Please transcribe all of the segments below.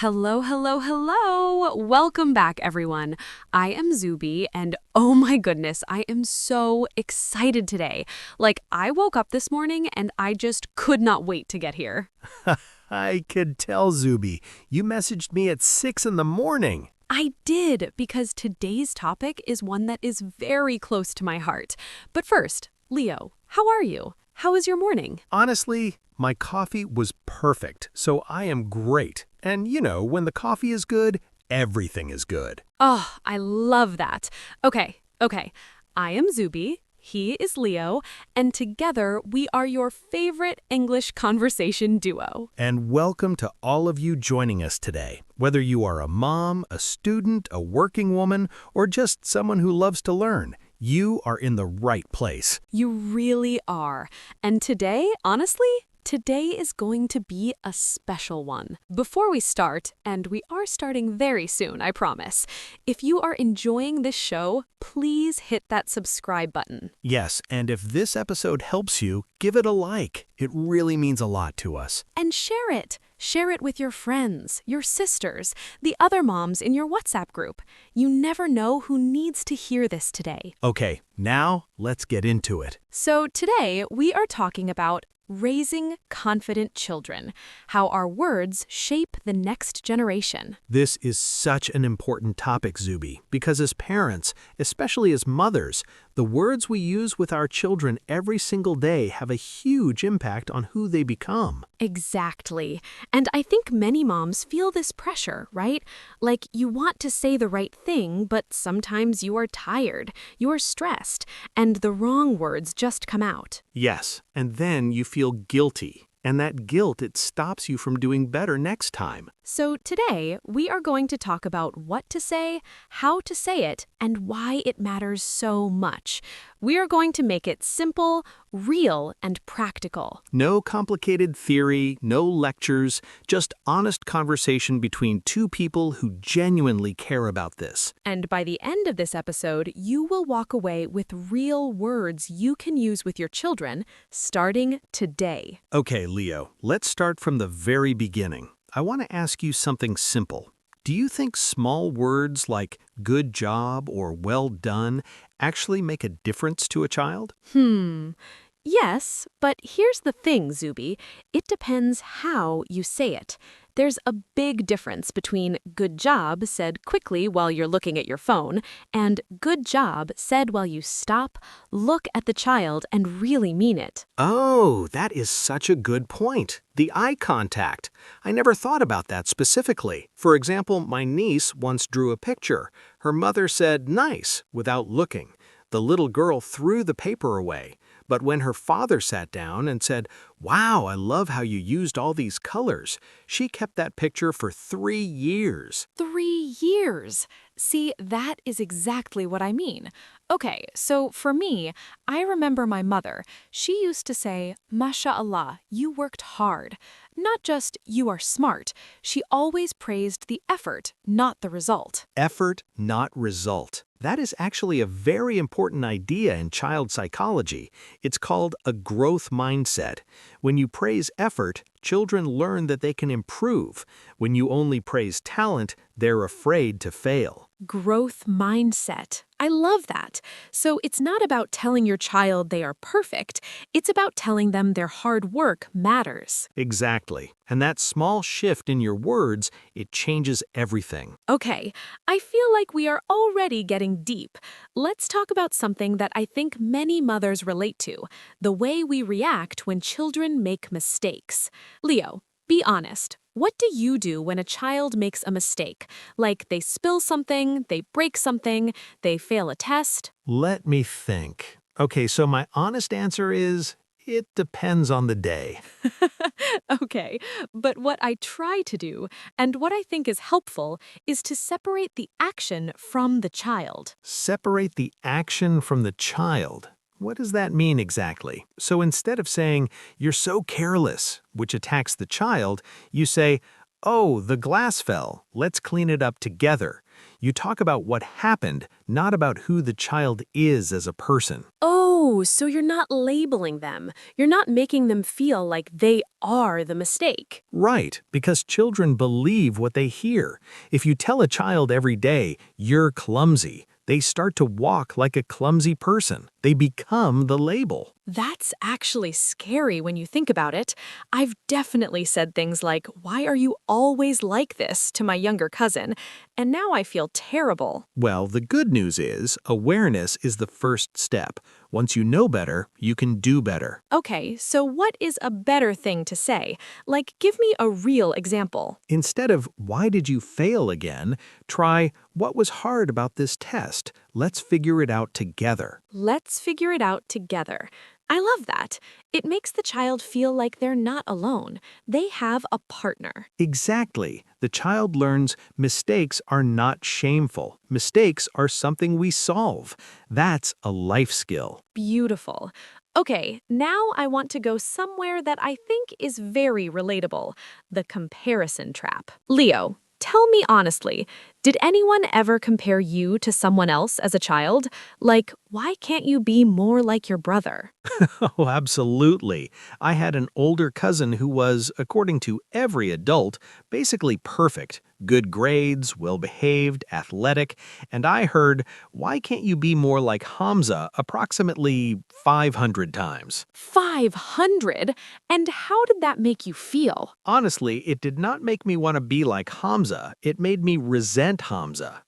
Hello, hello, hello. Welcome back, everyone. I am Zuby, and oh my goodness, I am so excited today. I woke up this morning and I just could not wait to get here. I could tell, Zuby. You messaged me at 6 in the morning. I did, because today's topic is one that is very close to my heart. But first, Leo, how are you? How was your morning? Honestly, my coffee was perfect, so I am great. And when the coffee is good, everything is good. Oh, I love that. Okay. I am Zuby. He is Leo, and together we are your favorite English conversation duo. And welcome to all of you joining us today. Whether you are a mom, a student, a working woman, or just someone who loves to learn, you are in the right place. You really are. And today, honestly, today is going to be a special one. Before we start, and we are starting very soon, I promise, if you are enjoying this show, please hit that subscribe button. Yes, and if this episode helps you, give it a like. It really means a lot to us. And share it. Share it with your friends, your sisters, the other moms in your WhatsApp group. You never know who needs to hear this today. Okay, now let's get into it. So today we are talking about raising confident children, how our words shape the next generation. This is such an important topic, Zuby, because as parents, especially as mothers, the words we use with our children every single day have a huge impact on who they become. Exactly. And I think many moms feel this pressure, right? Like you want to say the right thing, but sometimes you are tired, you are stressed, and the wrong words just come out. Yes, and then you feel guilty. And that guilt, it stops you from doing better next time. So today, we are going to talk about what to say, how to say it, and why it matters so much. We are going to make it simple, real, and practical. No complicated theory, no lectures, just honest conversation between two people who genuinely care about this. And by the end of this episode, you will walk away with real words you can use with your children, starting today. Okay, Leo, let's start from the very beginning. I want to ask you something simple. Do you think small words like good job or well done actually make a difference to a child? Yes, but here's the thing, Zuby. It depends how you say it. There's a big difference between good job said quickly while you're looking at your phone and good job said while you stop, look at the child, and really mean it. Oh, that is such a good point. The eye contact. I never thought about that specifically. For example, my niece once drew a picture. Her mother said, "Nice," without looking. The little girl threw the paper away. But when her father sat down and said, "Wow, I love how you used all these colors," she kept that picture for 3 years. 3 years. See, that is exactly what I mean. Okay, so for me, I remember my mother. She used to say, "MashaAllah, you worked hard." Not just, "you are smart." She always praised the effort, not the result. Effort, not result. That is actually a very important idea in child psychology. It's called a growth mindset. When you praise effort, children learn that they can improve. When you only praise talent, they're afraid to fail. Growth mindset. I love that. So it's not about telling your child they are perfect. It's about telling them their hard work matters. Exactly. And that small shift in your words, it changes everything. Okay, I feel like we are already getting deep. Let's talk about something that I think many mothers relate to, the way we react when children make mistakes. Leo, be honest. What do you do when a child makes a mistake? Like they spill something, they break something, they fail a test? Let me think. Okay, so my honest answer is, it depends on the day. Okay, but what I try to do, and what I think is helpful, is to separate the action from the child. Separate the action from the child. What does that mean exactly? So instead of saying, "You're so careless," which attacks the child, you say, "Oh, the glass fell. Let's clean it up together." You talk about what happened, not about who the child is as a person. Oh, so you're not labeling them. You're not making them feel like they are the mistake. Right, because children believe what they hear. If you tell a child every day, you're clumsy, they start to walk like a clumsy person. They become the label. That's actually scary when you think about it. I've definitely said things like, "Why are you always like this?" to my younger cousin, and now I feel terrible. Well, the good news is awareness is the first step. Once you know better, you can do better. Okay, so what is a better thing to say? Like, give me a real example. Instead of, why did you fail again, try, what was hard about this test? Let's figure it out together. Let's figure it out together. I love that. It makes the child feel like they're not alone. They have a partner. Exactly. The child learns mistakes are not shameful. Mistakes are something we solve. That's a life skill. Beautiful. Okay, now I want to go somewhere that I think is very relatable, the comparison trap. Leo, tell me honestly, did anyone ever compare you to someone else as a child? Like, why can't you be more like your brother? Oh, absolutely. I had an older cousin who was, according to every adult, basically perfect. Good grades, well-behaved, athletic, and I heard, why can't you be more like Hamza approximately 500 times? 500? And how did that make you feel? Honestly, it did not make me want to be like Hamza. It made me resent Hamza.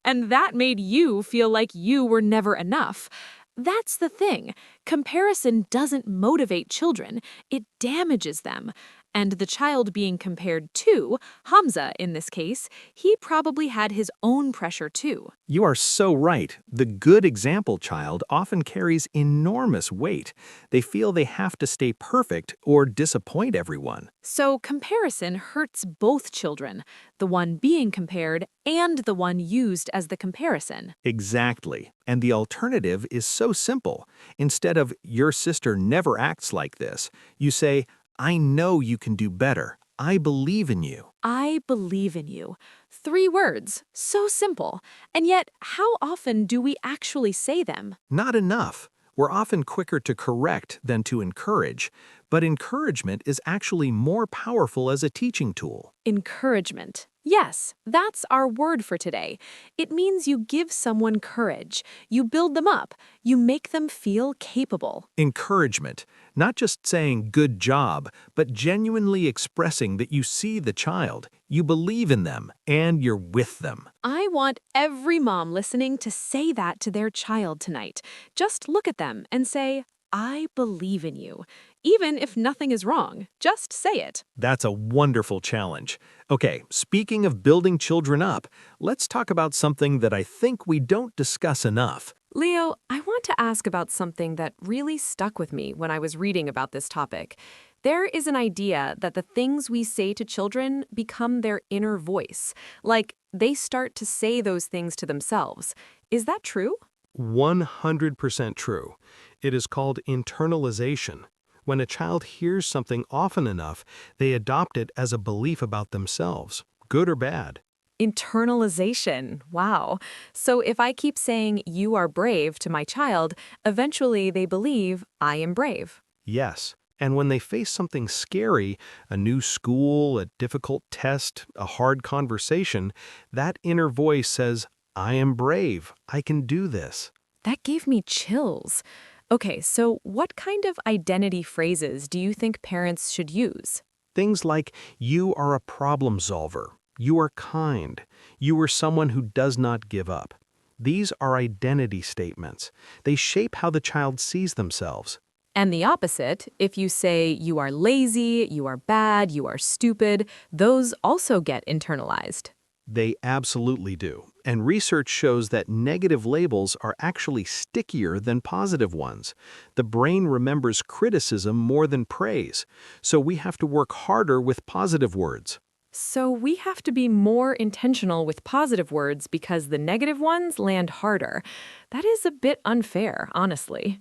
And that made you feel like you were never enough. That's the thing. Comparison doesn't motivate children, it damages them. And the child being compared to, Hamza in this case, he probably had his own pressure too. You are so right. The good example child often carries enormous weight. They feel they have to stay perfect or disappoint everyone. So comparison hurts both children, the one being compared and the one used as the comparison. Exactly. And the alternative is so simple. Instead of, your sister never acts like this, you say, I know you can do better. I believe in you. I believe in you. 3 words, so simple. And yet, how often do we actually say them? Not enough. We're often quicker to correct than to encourage, but encouragement is actually more powerful as a teaching tool. Encouragement. Yes, that's our word for today. It means you give someone courage, you build them up, you make them feel capable. Encouragement, not just saying good job, but genuinely expressing that you see the child, you believe in them, and you're with them. I want every mom listening to say that to their child tonight. Just look at them and say, I believe in you. Even if nothing is wrong, just say it. That's a wonderful challenge. Okay, speaking of building children up, let's talk about something that I think we don't discuss enough. Leo, I want to ask about something that really stuck with me when I was reading about this topic. There is an idea that the things we say to children become their inner voice, like they start to say those things to themselves. Is that true? 100% true. It is called internalization. When a child hears something often enough, they adopt it as a belief about themselves, good or bad. Internalization. Wow. So if I keep saying you are brave to my child, eventually they believe I am brave. Yes. And when they face something scary, a new school, a difficult test, a hard conversation, that inner voice says, I am brave. I can do this. That gave me chills. Okay, so what kind of identity phrases do you think parents should use? Things like, you are a problem solver. You are kind. You are someone who does not give up. These are identity statements. They shape how the child sees themselves. And the opposite, if you say you are lazy, you are bad, you are stupid, those also get internalized. They absolutely do. And research shows that negative labels are actually stickier than positive ones. The brain remembers criticism more than praise, so we have to work harder with positive words. So we have to be more intentional with positive words because the negative ones land harder. That is a bit unfair, honestly.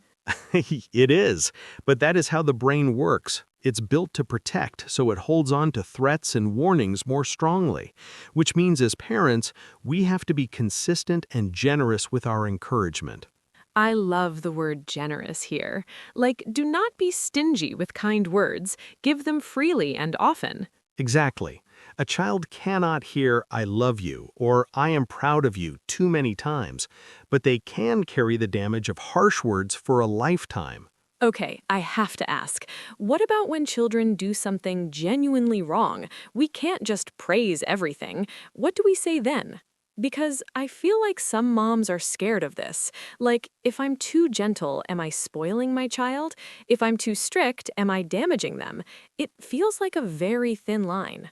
It is, but that is how the brain works. It's built to protect, so it holds on to threats and warnings more strongly, which means as parents, we have to be consistent and generous with our encouragement. I love the word generous here. Like, do not be stingy with kind words, give them freely and often. Exactly. A child cannot hear "I love you" or "I am proud of you" too many times, but they can carry the damage of harsh words for a lifetime. Okay, I have to ask, what about when children do something genuinely wrong? We can't just praise everything. What do we say then? Because I feel like some moms are scared of this. Like, if I'm too gentle, am I spoiling my child? If I'm too strict, am I damaging them? It feels like a very thin line.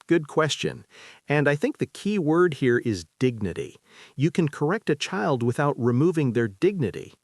Good question. And I think the key word here is dignity. You can correct a child without removing their dignity.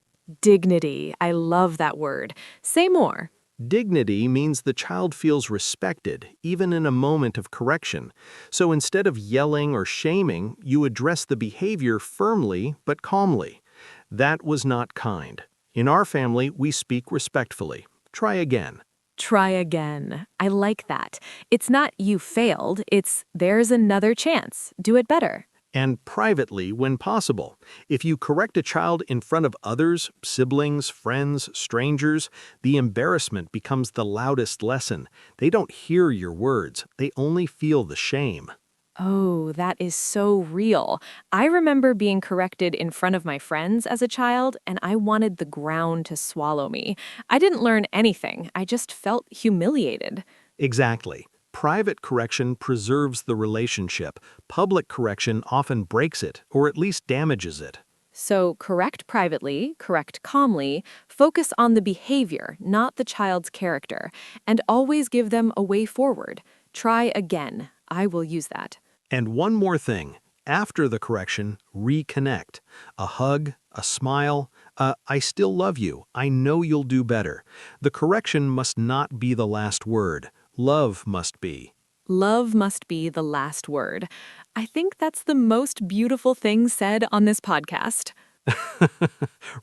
Dignity. I love that word. Say more. Dignity means the child feels respected, even in a moment of correction. So instead of yelling or shaming, you address the behavior firmly but calmly. That was not kind. In our family, we speak respectfully. Try again. Try again. I like that. It's not you failed, it's there's another chance. Do it better. And privately when possible. If you correct a child in front of others, siblings, friends, strangers, the embarrassment becomes the loudest lesson. They don't hear your words, they only feel the shame. Oh, that is so real. I remember being corrected in front of my friends as a child, and I wanted the ground to swallow me. I didn't learn anything, I just felt humiliated. Exactly. Private correction preserves the relationship. Public correction often breaks it, or at least damages it. So, correct privately, correct calmly, focus on the behavior, not the child's character, and always give them a way forward. Try again. I will use that. And one more thing. After the correction, reconnect. A hug, a smile, "I still love you. I know you'll do better." The correction must not be the last word. Love must be. Love must be the last word. I think that's the most beautiful thing said on this podcast.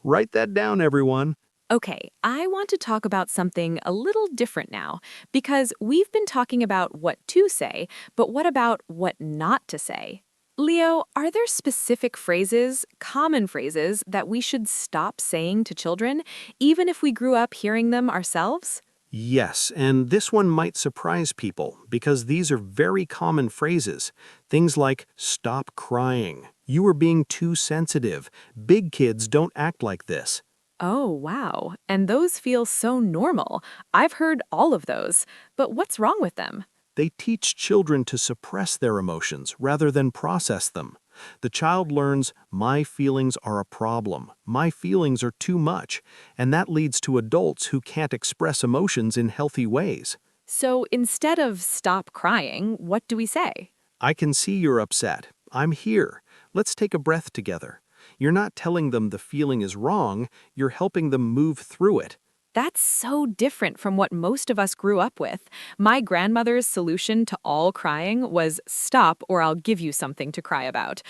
Write that down, everyone. Okay, I want to talk about something a little different now, because we've been talking about what to say, but what about what not to say? Leo, are there specific phrases, common phrases, that we should stop saying to children, even if we grew up hearing them ourselves? Yes, and this one might surprise people because these are very common phrases. Things like "stop crying," "you are being too sensitive," "big kids don't act like this." Oh, wow. And those feel so normal. I've heard all of those. But what's wrong with them? They teach children to suppress their emotions rather than process them. The child learns, "My feelings are a problem. My feelings are too much," and that leads to adults who can't express emotions in healthy ways. So instead of stop crying, what do we say? "I can see you're upset. I'm here. Let's take a breath together." You're not telling them the feeling is wrong, you're helping them move through it. That's so different from what most of us grew up with. My grandmother's solution to all crying was stop or I'll give you something to cry about.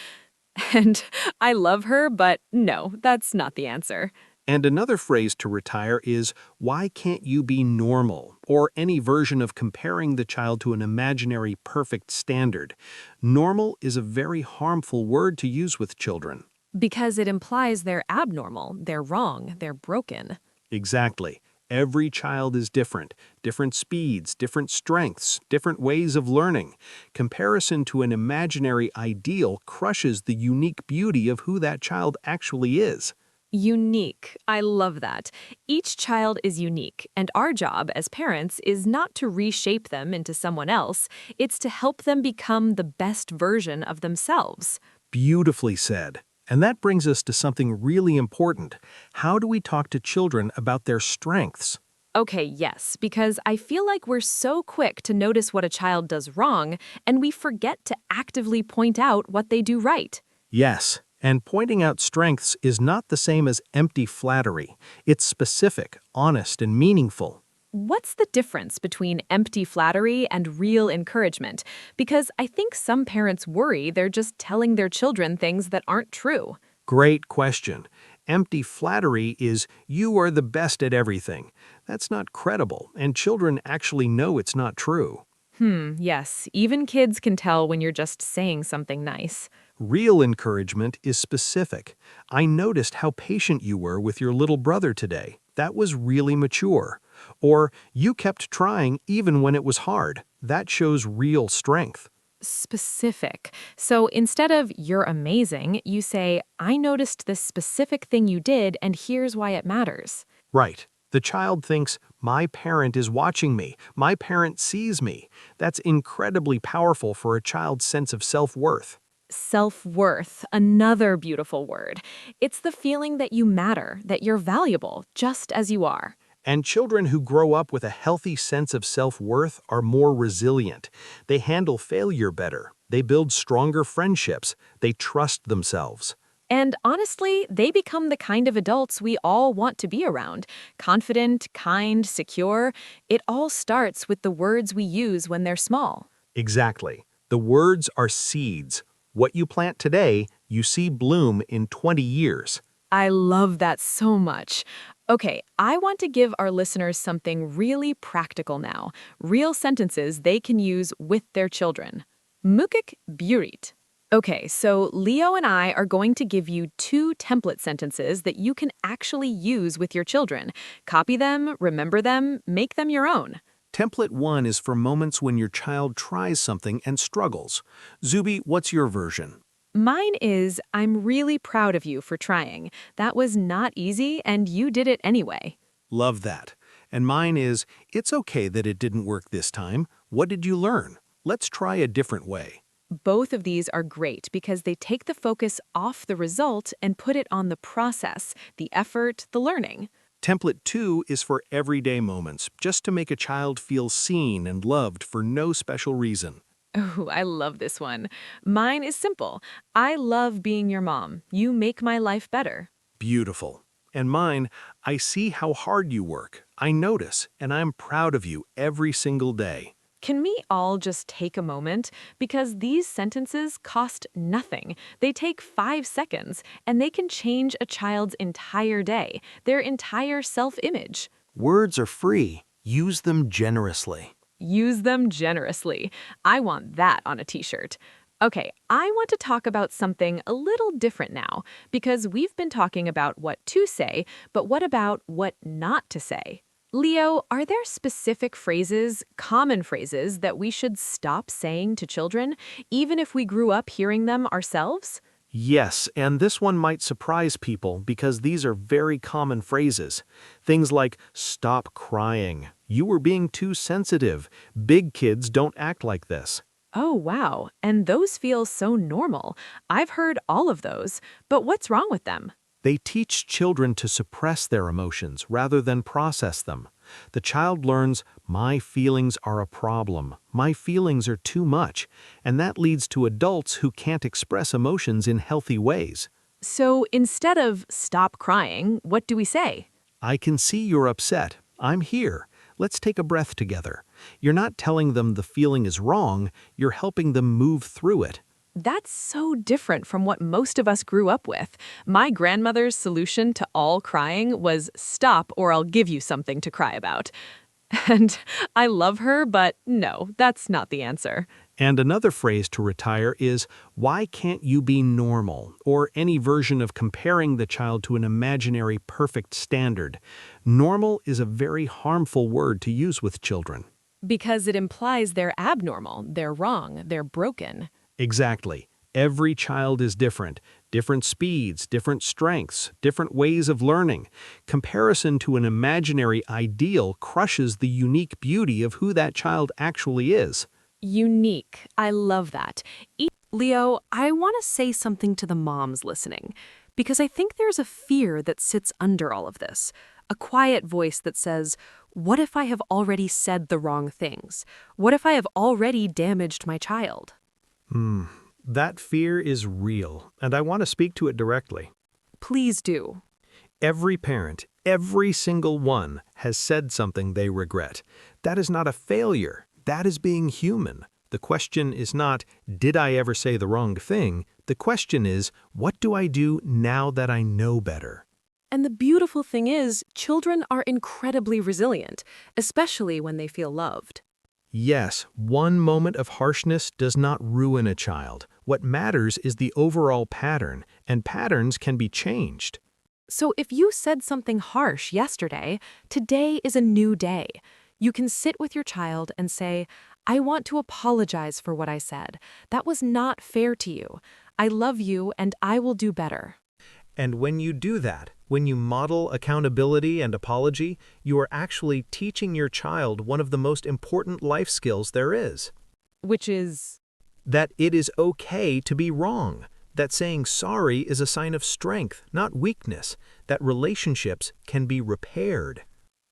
And I love her, but no, that's not the answer. And another phrase to retire is, "Why can't you be normal?" or any version of comparing the child to an imaginary perfect standard. Normal is a very harmful word to use with children. Because it implies they're abnormal, they're wrong, they're broken. Exactly. Every child is different. Different speeds, different strengths, different ways of learning. Comparison to an imaginary ideal crushes the unique beauty of who that child actually is. Unique. I love that. Each child is unique, and our job as parents is not to reshape them into someone else, it's to help them become the best version of themselves. Beautifully said. And that brings us to something really important. How do we talk to children about their strengths? Okay, yes, because I feel like we're so quick to notice what a child does wrong, and we forget to actively point out what they do right. Yes, and pointing out strengths is not the same as empty flattery. It's specific, honest, and meaningful. What's the difference between empty flattery and real encouragement? Because I think some parents worry they're just telling their children things that aren't true. Great question. Empty flattery is, "You are the best at everything." That's not credible, and children actually know it's not true. Yes, even kids can tell when you're just saying something nice. Real encouragement is specific. "I noticed how patient you were with your little brother today. That was really mature." Or, "You kept trying even when it was hard." That shows real strength. Specific. So instead of "you're amazing," you say, "I noticed this specific thing you did, and here's why it matters." Right. The child thinks, "My parent is watching me. My parent sees me." That's incredibly powerful for a child's sense of self-worth. Self-worth, another beautiful word. It's the feeling that you matter, that you're valuable, just as you are. And children who grow up with a healthy sense of self-worth are more resilient. They handle failure better. They build stronger friendships. They trust themselves. And honestly, they become the kind of adults we all want to be around. Confident, kind, secure. It all starts with the words we use when they're small. Exactly. The words are seeds. What you plant today, you see bloom in 20 years. I love that so much. Okay, I want to give our listeners something really practical now. Real sentences they can use with their children. Mukik burit. Okay, so Leo and I are going to give you 2 template sentences that you can actually use with your children. Copy them, remember them, make them your own. Template 1 is for moments when your child tries something and struggles. Zuby, what's your version? Mine is, "I'm really proud of you for trying. That was not easy, and you did it anyway." Love that. And mine is, "It's okay that it didn't work this time. What did you learn? Let's try a different way." Both of these are great because they take the focus off the result and put it on the process, the effort, the learning. Template 2 is for everyday moments, just to make a child feel seen and loved for no special reason. Oh, I love this one. Mine is simple. "I love being your mom. You make my life better." Beautiful. And mine, "I see how hard you work. I notice, and I'm proud of you every single day." Can we all just take a moment? Because these sentences cost nothing. They take 5 seconds, and they can change a child's entire day, their entire self-image. Words are free. Use them generously. Use them generously. I want that on a t-shirt. Okay, I want to talk about something a little different now, because we've been talking about what to say, but what about what not to say? Leo, are there specific phrases, common phrases, that we should stop saying to children, even if we grew up hearing them ourselves? Yes, and this one might surprise people because these are very common phrases. Things like, "Stop crying," "You were being too sensitive," "Big kids don't act like this." Oh, wow. And those feel so normal. I've heard all of those. But what's wrong with them? They teach children to suppress their emotions rather than process them. The child learns, "My feelings are a problem. My feelings are too much," and that leads to adults who can't express emotions in healthy ways. So instead of "stop crying," what do we say? "I can see you're upset. I'm here. Let's take a breath together." You're not telling them the feeling is wrong, you're helping them move through it. That's so different from what most of us grew up with. My grandmother's solution to all crying was "stop or I'll give you something to cry about." And I love her, but no, that's not the answer. And another phrase to retire is, "Why can't you be normal?" or any version of comparing the child to an imaginary perfect standard. Normal is a very harmful word to use with children. Because it implies they're abnormal, they're wrong, they're broken. Exactly. Every child is different. Different speeds, different strengths, different ways of learning. Comparison to an imaginary ideal crushes the unique beauty of who that child actually is. Unique. I love that. Leo, I want to say something to the moms listening, because I think there's a fear that sits under all of this. A quiet voice that says, what if I have already said the wrong things? What if I have already damaged my child? That fear is real, and I want to speak to it directly. Please do. Every parent, every single one, has said something they regret. That is not a failure. That is being human. The question is not, did I ever say the wrong thing? The question is, what do I do now that I know better? And the beautiful thing is, children are incredibly resilient, especially when they feel loved. Yes, one moment of harshness does not ruin a child. What matters is the overall pattern, and patterns can be changed. So if you said something harsh yesterday, today is a new day. You can sit with your child and say, I want to apologize for what I said. That was not fair to you. I love you and I will do better. And when you do that, when you model accountability and apology, you are actually teaching your child one of the most important life skills there is. Which is, That it is okay to be wrong. That saying sorry is a sign of strength, not weakness. That relationships can be repaired.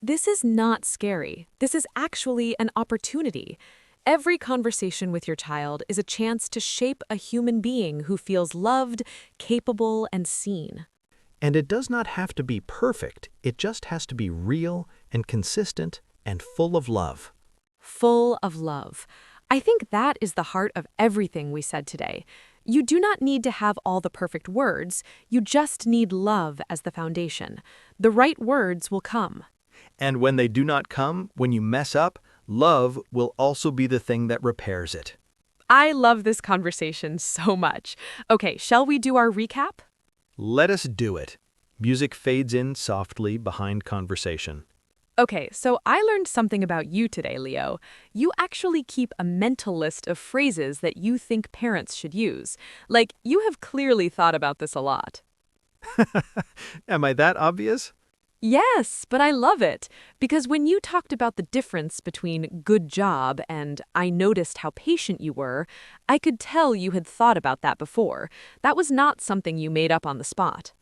this is not scary. This is actually an opportunity. Every conversation with your child is a chance to shape a human being who feels loved, capable, and seen. And it does not have to be perfect. It just has to be real and consistent and full of love. Full of love. I think that is the heart of everything we said today. You do not need to have all the perfect words. You just need love as the foundation. The right words will come. And when they do not come, when you mess up, love will also be the thing that repairs it. I love this conversation so much. Okay, shall we do our recap? Let us do it. Music fades in softly behind conversation. Okay, so I learned something about you today, Leo. You actually keep a mental list of phrases that you think parents should use. Like, you have clearly thought about this a lot. Am I that obvious? Yes, but I love it. Because when you talked about the difference between good job and I noticed how patient you were, I could tell you had thought about that before. That was not something you made up on the spot.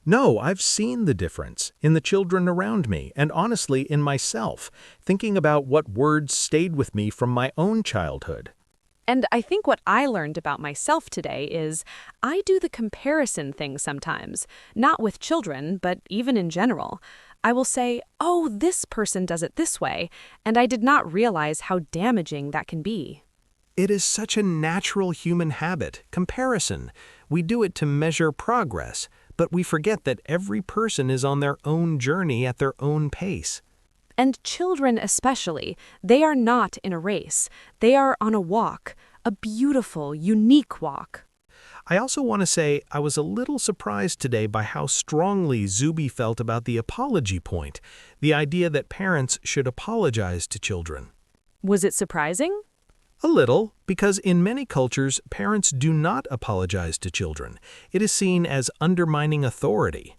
No, I've seen the difference in the children around me and honestly in myself, thinking about what words stayed with me from my own childhood. And I think what I learned about myself today is I do the comparison thing sometimes, not with children, but even in general. I will say, oh, this person does it this way, and I did not realize how damaging that can be. It is such a natural human habit, comparison. We do it to measure progress, but we forget that every person is on their own journey at their own pace. And children especially, they are not in a race. They are on a walk, a beautiful, unique walk. I also want to say I was a little surprised today by how strongly Zuby felt about the apology point, the idea that parents should apologize to children. Was it surprising? A little, because in many cultures, parents do not apologize to children. It is seen as undermining authority.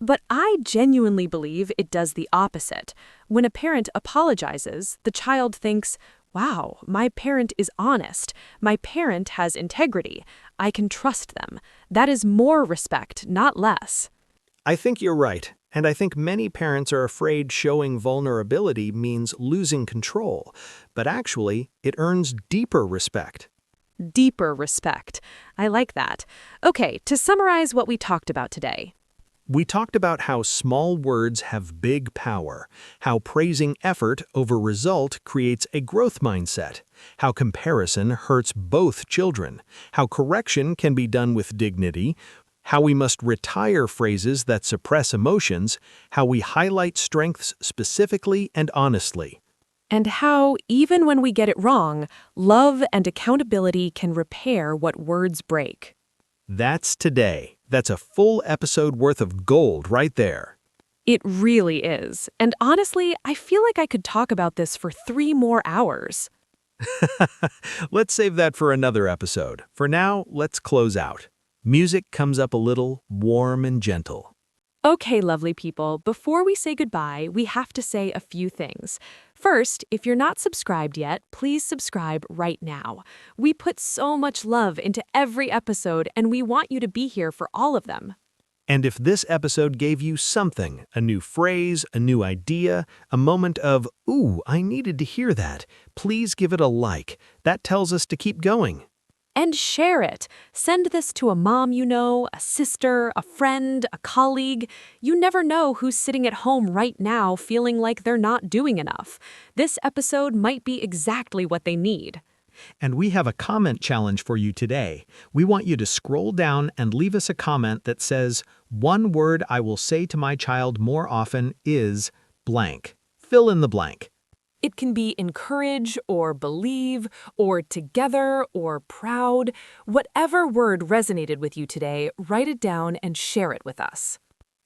But I genuinely believe it does the opposite. When a parent apologizes, the child thinks, wow, my parent is honest. My parent has integrity. I can trust them. That is more respect, not less. I think you're right, and I think many parents are afraid showing vulnerability means losing control, but actually, it earns deeper respect. Deeper respect. I like that. Okay, to summarize what we talked about today. We talked about how small words have big power, how praising effort over result creates a growth mindset, how comparison hurts both children, how correction can be done with dignity, how we must retire phrases that suppress emotions, how we highlight strengths specifically and honestly. And how, even when we get it wrong, love and accountability can repair what words break. That's today. That's a full episode worth of gold right there. It really is. And honestly, I feel like I could talk about this for 3 more hours. Let's save that for another episode. For now, let's close out. Music comes up a little, warm and gentle. Okay, lovely people, before we say goodbye, we have to say a few things. First, if you're not subscribed yet, please subscribe right now. We put so much love into every episode, and we want you to be here for all of them. And if this episode gave you something, a new phrase, a new idea, a moment of, ooh, I needed to hear that, please give it a like. That tells us to keep going. And share it. Send this to a mom you know, a sister, a friend, a colleague. You never know who's sitting at home right now feeling like they're not doing enough. This episode might be exactly what they need. And we have a comment challenge for you today. We want you to scroll down and leave us a comment that says, "One word I will say to my child more often is blank." Fill in the blank. It can be encourage or believe or together or proud. Whatever word resonated with you today, write it down and share it with us.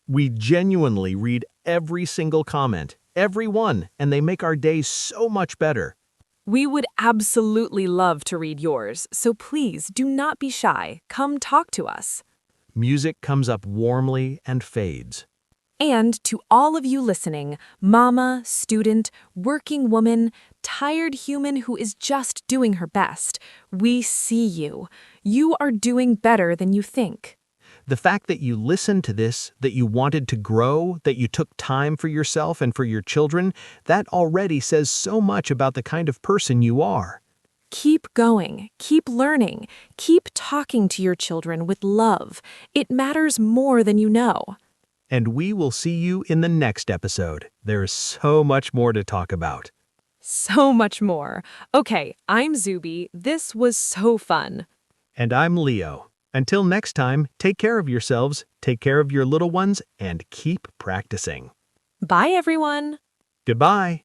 We genuinely read every single comment, every one, and they make our day so much better. We would absolutely love to read yours, so please do not be shy. Come talk to us. Music comes up warmly and fades. And to all of you listening, mama, student, working woman, tired human who is just doing her best, we see you. You are doing better than you think. The fact that you listened to this, that you wanted to grow, that you took time for yourself and for your children, that already says so much about the kind of person you are. Keep going, keep learning, keep talking to your children with love. It matters more than you know. And we will see you in the next episode. There is so much more to talk about. So much more. Okay, I'm Zuby. This was so fun. And I'm Leo. Until next time, take care of yourselves, take care of your little ones, and keep practicing. Bye, everyone. Goodbye.